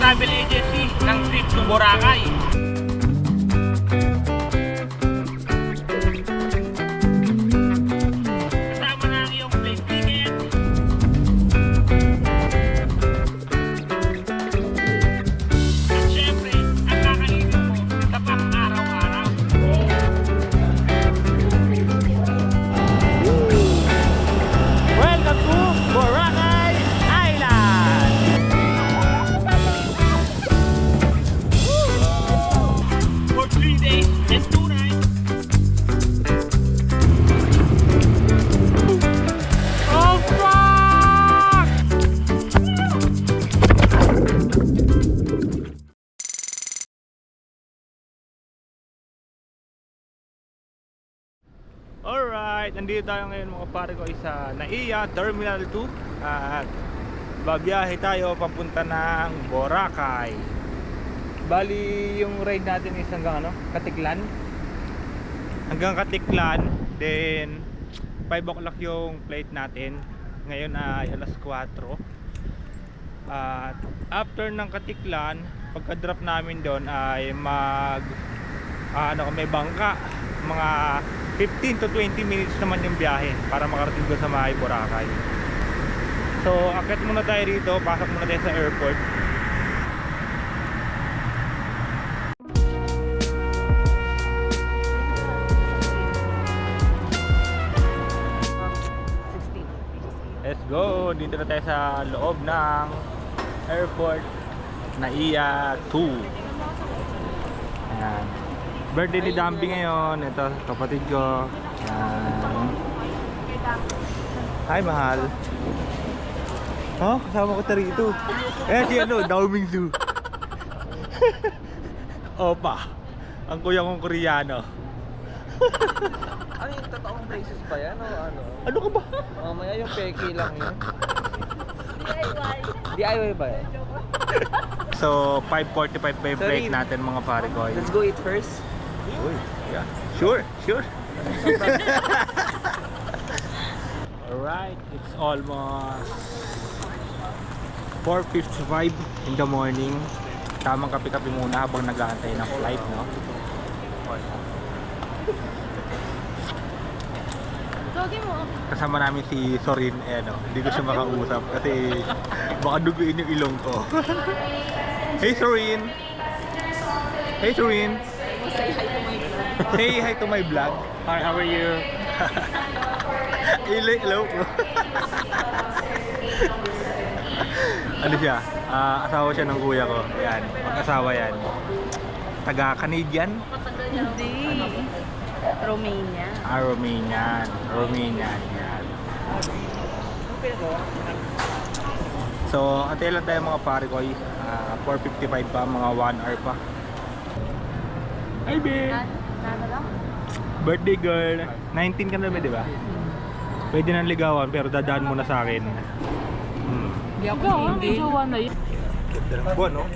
travel agency ng trip to Boracay. Kasama na ang iyong plane ticket. At syempre, ang kakalinin mo sa pang-araw-araw. Welcome to Boracay Island! For 3 days and 2 nights. Oh fuck! Alright, nandito tayo ngayon mga pare ko sa NAIA Terminal 2 at babiyahe tayo papunta ng Boracay. Bali yung ride natin is hanggang Katiklan. Hanggang Katiklan, then 5 o'clock yung flight natin. Ngayon ay alas 4. At after ng Katiklan, pagka-drop namin doon ay may bangka. Mga 15 to 20 minutes naman yung biyahe para makarating doon sa May Boracay. So akit muna tayo rito, pasok muna tayo sa airport. Let's go! Dito na tayo sa loob ng airport NAIA 2. Ayan. Birthday ni Dambi ngayon. Ito, kapatid ko. Ayan. Hi, mahal. Oh, kasama ko tayo rito. Eh, si Daoming Su. Opa. Ang kuya kong Koreano. Ano yung totoong braces ba yan o ano? Ano ka ba? Mamaya yung peki lang yun. DIY ba yan? So, 5:45 pa yung flight natin mga pare ko. Let's go eat first. Uy, yeah. Sure. Alright, it's almost 4:55 in the morning. Tamang kape-kape muna habang nag-aantay ng flight, no? Kasama namin si Sorin, hindi ko siya makausap kasi baka duguin yung ilong ko. Hey Sorin! Hey Sorin! Say hi to my vlog. Hi, how are you? Hello po. Ano siya? Asawa siya ng kuya ko. Yan, mag-asawa yan. Taga-Canadian? Hindi. Romania. Romanian yan. So, antay lang tayo mga pare ko. 4:55 pa, mga 1 hour pa. Hi babe! Nada lang? Birthday girl. 19 ka na ba, di ba? Pwede nang ligawan pero dadaan mo na sa akin. Hindi ako hindi. Jowa na yun. Ganda ng buwan, no?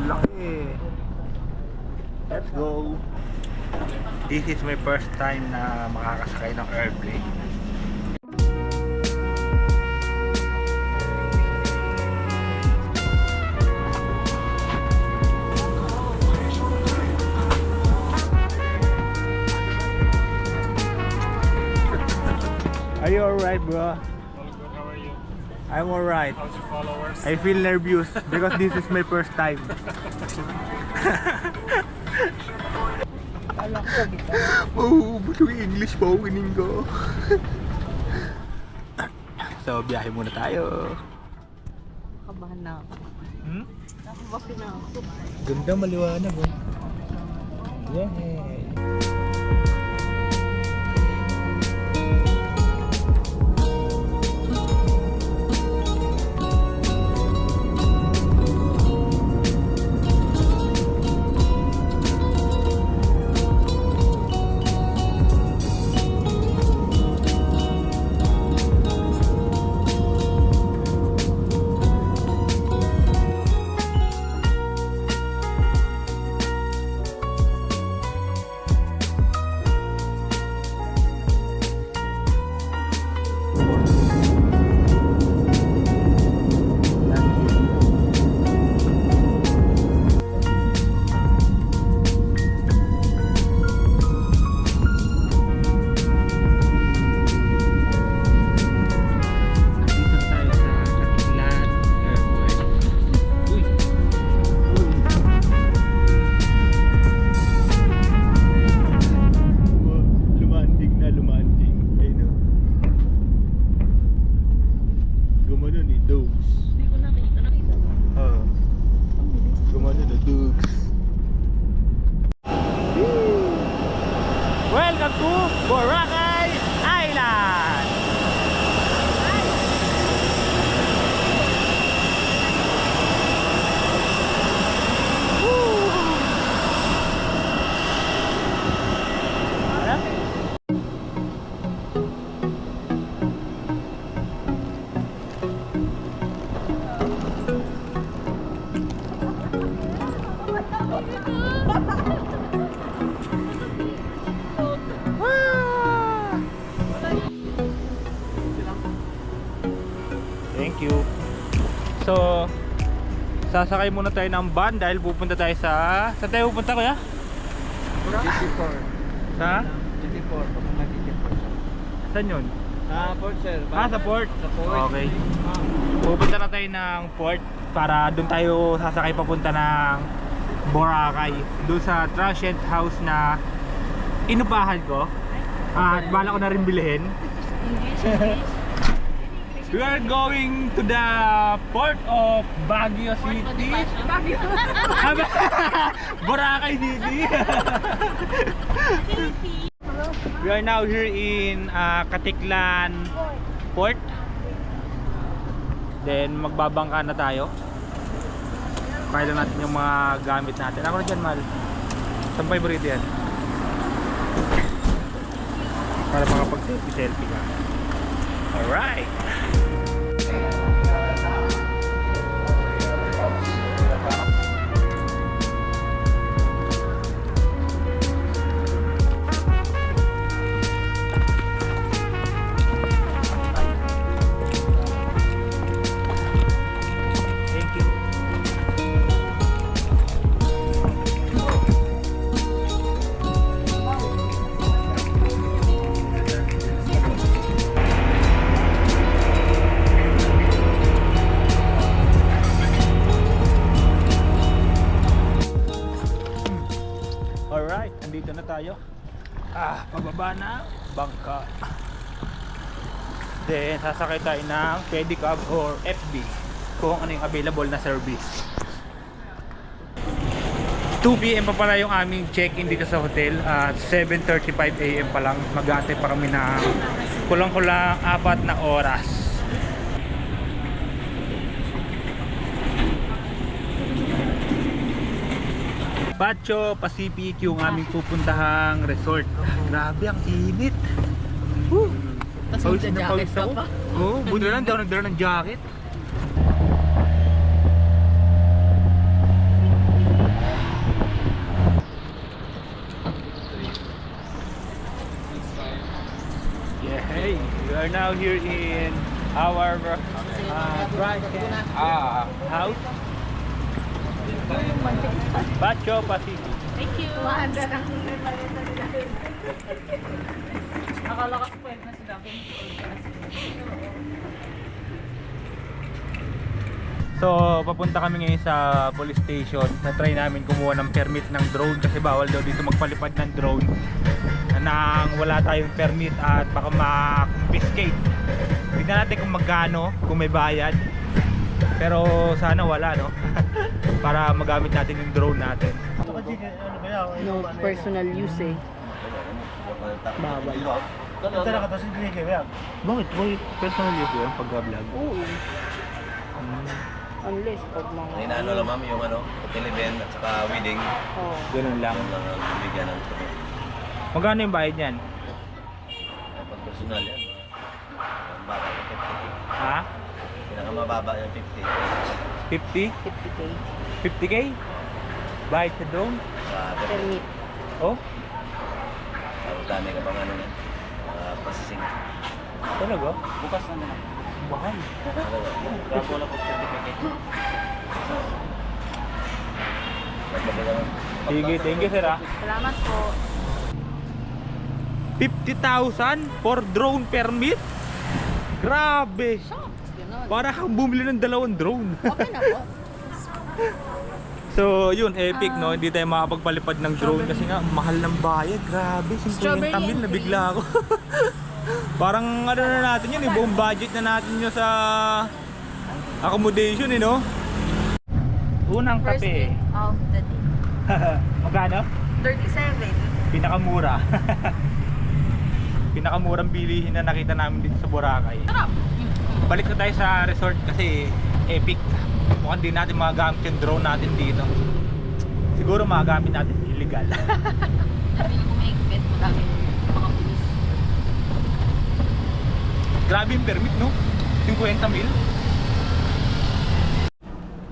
Laki! Let's go! This is my first time na makakasakay ng airplane. Are you alright, bro? All good, how are you? I'm alright. How's your followers? I feel nervous because this is my first time. Oh, buto English po, kining ko. So, biyahe muna tayo. Kabahan na ako. Nakabahan na ako. Ganda, maliwanag oh. Yay! Welcome to Boracay Island! Thank you. So, sasakay muna tayo ng van dahil pupunta tayo sa... Saan tayo pupunta, kuya? GT4. Sa? GT4. Papunta GT4. Saan yun? Sa port, sir. Sa port? Sa port. Okay. Pupunta na tayo ng port para doon tayo sasakay papunta ng Boracay. Doon sa transient house na inupahan ko. At bala ko na rin bilhin. We are going to the port of Baguio City. Boracay City. We are now here in Katiklan Port. Then magbabangka na tayo. Kaya lang natin yung mga gamit natin. Ako na dyan, Mal. Sampay burrito yan. Para makapag-selfie ka. Alright. Thank you. Alright, andito na tayo. Pababa na bangka. Then sasakay tayo ng pedicab or FB kung ano yung available na service. 2 PM pa pala yung aming check-in dito sa hotel at 7:35 AM pa lang. Mag-aantay pa kami ng kulang-kulang 4 na oras. Pacho Pacific yung aming pupuntahang resort. Grabe ang init. Woo! Tapos magja-jacket ka pa. Oo, buti na lang, di ako nagdala ng jacket. Yeah, hey, we are now here in our house. Pacho Pacific. Thank you. Akala ko pwede na sila. So, papunta kami ngayon sa police station. Na-try namin kumuha ng permit ng drone kasi bawal daw dito magpalipad ng drone nang wala tayong permit at baka ma-confiscate. Tignan natin kung magkano, kung may bayad. Pero sana wala, no? Para magamit natin yung drone natin. No personal use eh. Bawal. Bakit? Boy, personal use yun pag-vlog? Oo. Unless pag mga... Ay, ano lang ma'am, yung ano, hotel event at saka wedding. Oh. Ganun lang. Yung lang ang bibigyan ng ito. Magkano yung bayad niyan? Ay, pag personal yan. Ang baba yung 50. Ha? Pinakamababa yung 50. 50? 50k. 50k? Bayad sa drone? Permit. Oh? Ang dami ka bang ano yan? Processing. Talaga? Bukas na naman. Mahal. Grabe wala po certificate. Sige, thank you sir ah. Salamat po. 50,000 for drone permit? Grabe! Ganun. Para kang bumili ng 2 drone. Okay na po. So yun, epic no, hindi tayo makapagpalipad ng drone kasi nga mahal ng bayad. Grabe, 50,000 Strawberry and na bigla ako. Parang ano na natin yun, buong budget na natin yun sa accommodation no. Unang First kape. day of the day. Magkano? 37. Pinakamura. Pinakamurang bilihin na nakita namin dito sa Boracay. Balik na tayo sa resort kasi epic. Mukhang di natin magagamit yung drone natin dito. Siguro magagamit natin illegal. Sabi niyo kung may expect mo dami mga pulis. Grabe yung permit, no? 50 mil.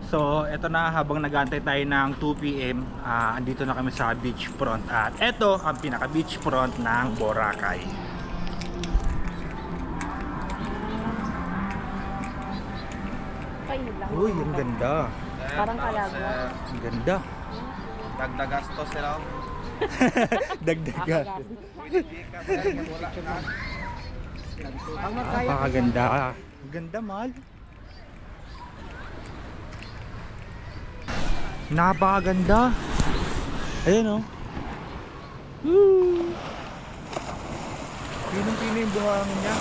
So, eto na, habang nag-aantay tayo ng 2 PM, andito na kami sa beachfront. At eto ang pinaka beachfront ng Boracay. Kayo lang. Uy, ang ganda. Parang kalagwa. Ang ganda. Dagdagastos sila. Dagdaga. Ang magkaya. Napakaganda. Ang ganda, mahal. Napakaganda. Ayan, oh. Woo! Pinong-pino yung buhangin niya.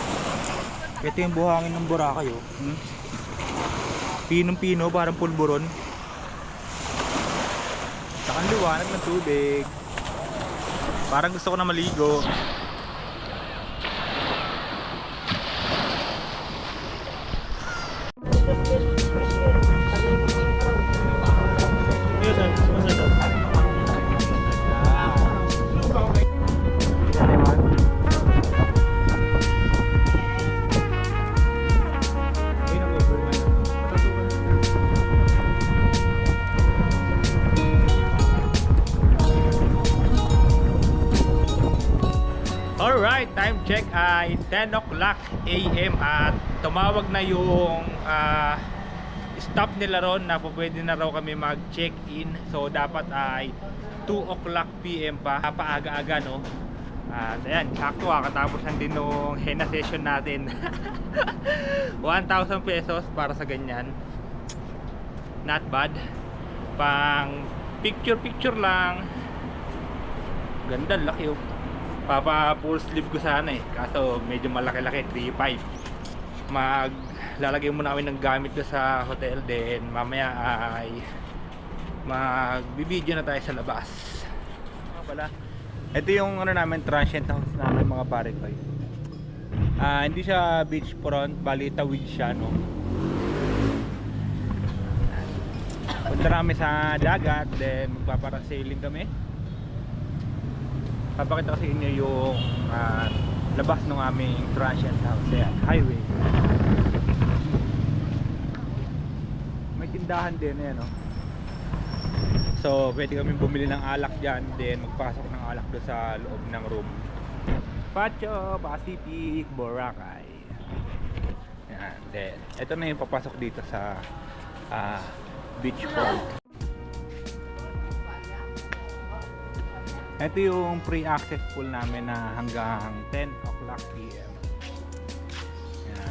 Ito yung buhangin ng Boracay, oh. Pinong-pino, parang pulburon. Saka ang liwanag ng tubig. Parang gusto ko na maligo. Alright, time check ay 10 o'clock AM at tumawag na yung stop nila ron na pwede na raw kami mag-check-in. So dapat ay 2 o'clock PM pa, paaga-aga, no? At ayan, sakto katapos lang din nung henna session natin. 1,000 pesos para sa ganyan. Not bad. Pang picture lang. Ganda, laki, oh. Papa full sleeve ko sana eh, kaso medyo malaki-laki, 3.5. Maglalagay muna kami ng gamit ko sa hotel, then mamaya ay magbibideo na tayo sa labas. Pala, ito yung ano namin, transient house namin mga pare ko. Hindi siya beachfront, bali tawid siya, no? Punta namin sa dagat, then magpaparasailing kami. Papakita ko sa inyo yung labas ng aming transient house. Ayan, highway. May tindahan din, ayan, oh. So pwede kami bumili ng alak dyan, then magpasok ng alak doon sa loob ng room. Pacho Pacific, Boracay. Ayan, then ito na yung papasok dito sa beachfront. Ito yung pre-access pool namin na hanggang 10 o'clock PM. Ayan.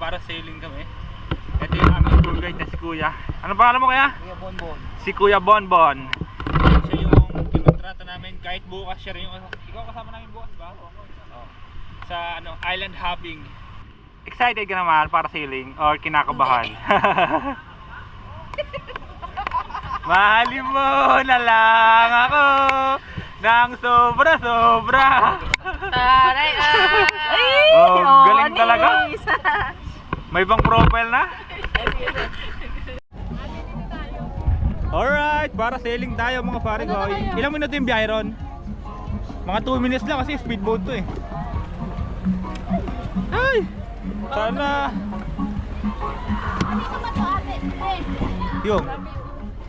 para sailing kami. Ito yung aming tour guide na si Kuya. Ano pangalan mo kaya? Kuya Bonbon. Si Kuya Bonbon. Siya yung kinontrata namin kahit bukas siya rin yung... Ikaw kasama namin bukas ba? Oo. Sa ano, island hopping. Excited ka naman para sailing or kinakabahan? Mahalin mo na lang ako ng sobra-sobra. Taray! Oh, galing talaga. May bang profile na? Alright, para sailing tayo mga pare ko. Ilang minuto yung biyahe ron? Mga 2 minutes lang kasi speedboat to eh. Ay! Sana... Yung.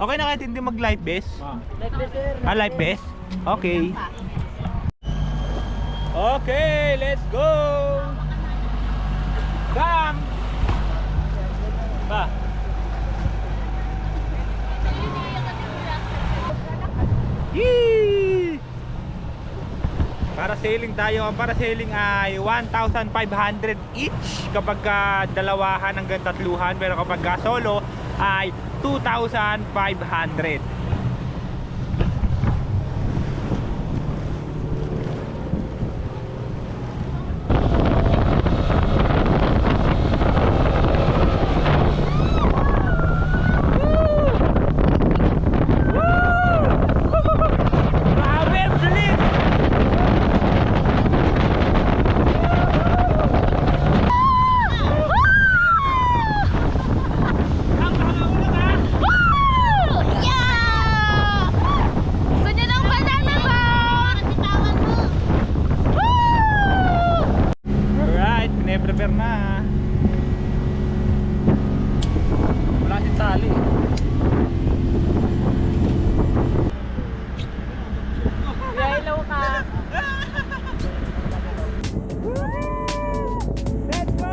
Okay na kahit hindi mag life vest? Ah, life vest? Okay. Okay, let's go! Come! Pa! Yee! Para sailing tayo. Ang para sailing ay 1,500 each kapag dalawahan hanggang tatluhan. Pero kapag solo ay 2,500. Prepare na. Wala si tali. Hello ka. Let's go!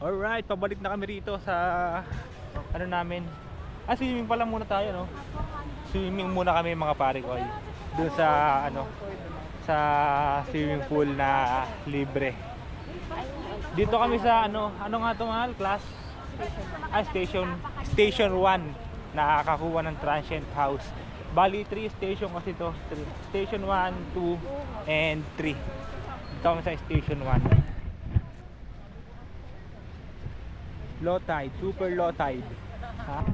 Alright, pabalik na kami rito sa ano namin. Swimming pa lang muna tayo, no? Swimming muna kami mga pare ko. Doon sa ano, sa swimming pool na libre. Dito kami sa ano nga to mahal? Class? Station 1. Nakakakuha ng transient house. Bali 3 station kasi to. Station 1, 2, and 3. Dito kami sa station 1. Low tide, super low tide. Ha?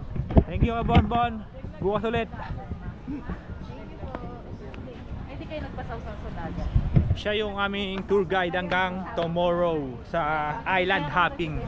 Thank you, Bonbon. Bukas ulit. Hindi kayo nagpasawsaw sa dagat. Siya yung aming tour guide hanggang tomorrow sa island hopping.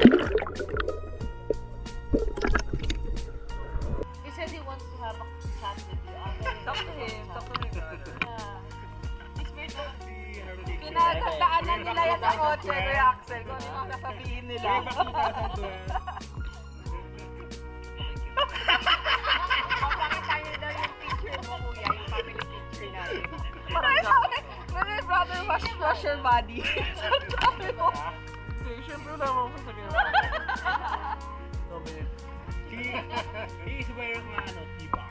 He said he wants to have a chat with you. Talk to him. Talk to him. Yeah. He's very talkative. Pinagdaanan nila yan sa kotse, Kuya Axel. Kung ano yung sasabihin nila. Papakita niyo daw yung picture mo, Kuya. Yung family picture natin. When my brother wash your body. Sabi mo. Siyempre wala mo ko sabihin. He is wearing tiba.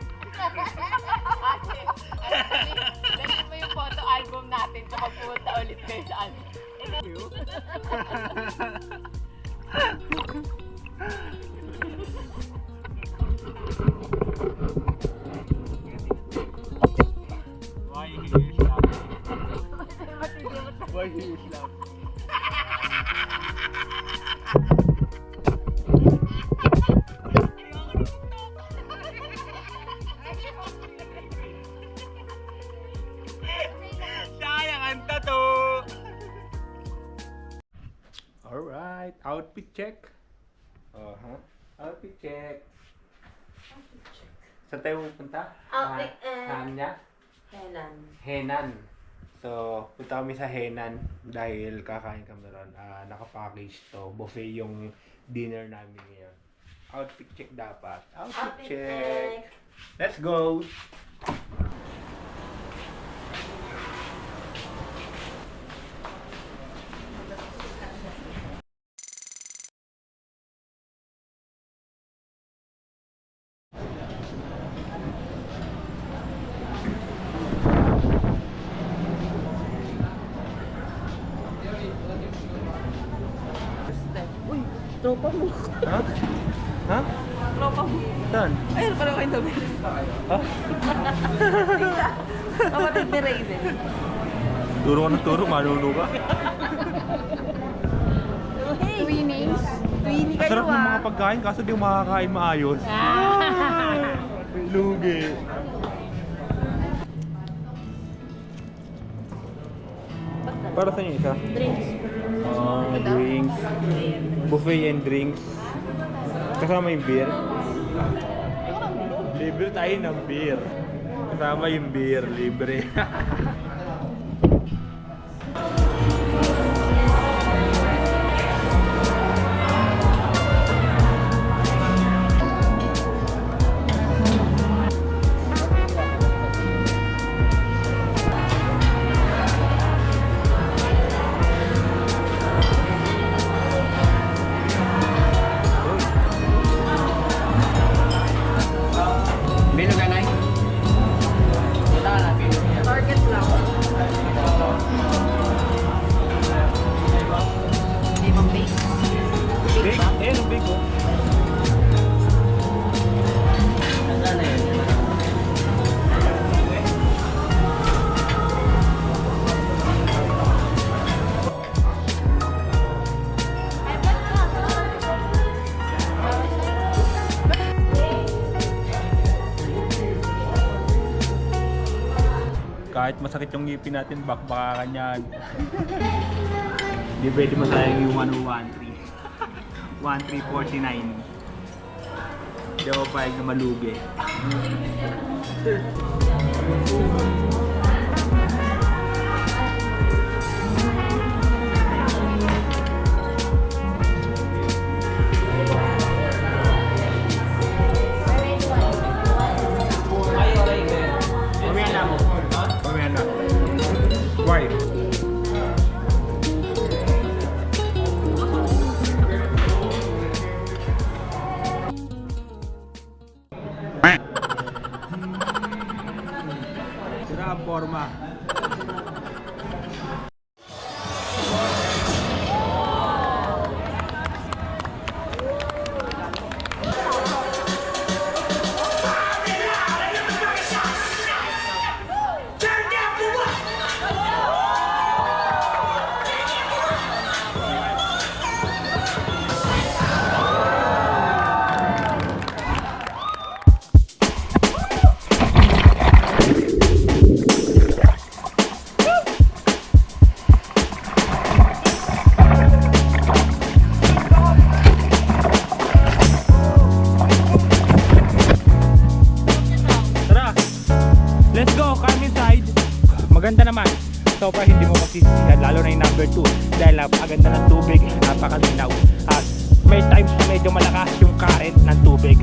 Dali mo yung photo album natin kapag pumunta ulit kayo sa ano. Why he is laughing? Why he is laughing? Sayang ang tato! Alright, outfit check. Outfit check. Saan tayo pupunta? Outfit, Saan niya? Henan. Henan. So, punta kami sa Henan dahil kakain kami ron. Naka-package to. Buffet yung dinner namin ngayon. Outfit check dapat. Outfit check. Let's go! Uy, tropa mo. Ha? Ha? Tropa mo. Saan? Ayun pala kayo tabi. Ha? Kapatid ni Raven. Turo ka ng turo, manuno ka. Hey! Twinings. Twinnie kayo Sarap ng mga pagkain kaso di makakain maayos. Lugi. Para sa inyo isa? Drinks. Drinks. Buffet and drinks. Kasama yung beer. Libre tayo ng beer. Kasama yung beer, libre. Target lang. Limang base. Big? Eh, no big oh. Kahit masakit yung ngipin natin, bakbakakan yan. Hindi pwede masayang yung 1013. 1349. Hindi ako payag na malugi. Mamaya na mo. Mamaya na. Why? Let's go, climb inside. Maganda naman. So far hindi mo magsisisihan, lalo na yung number 2 dahil napakaganda ng tubig, napakalinaw. At may times na medyo malakas yung current ng tubig.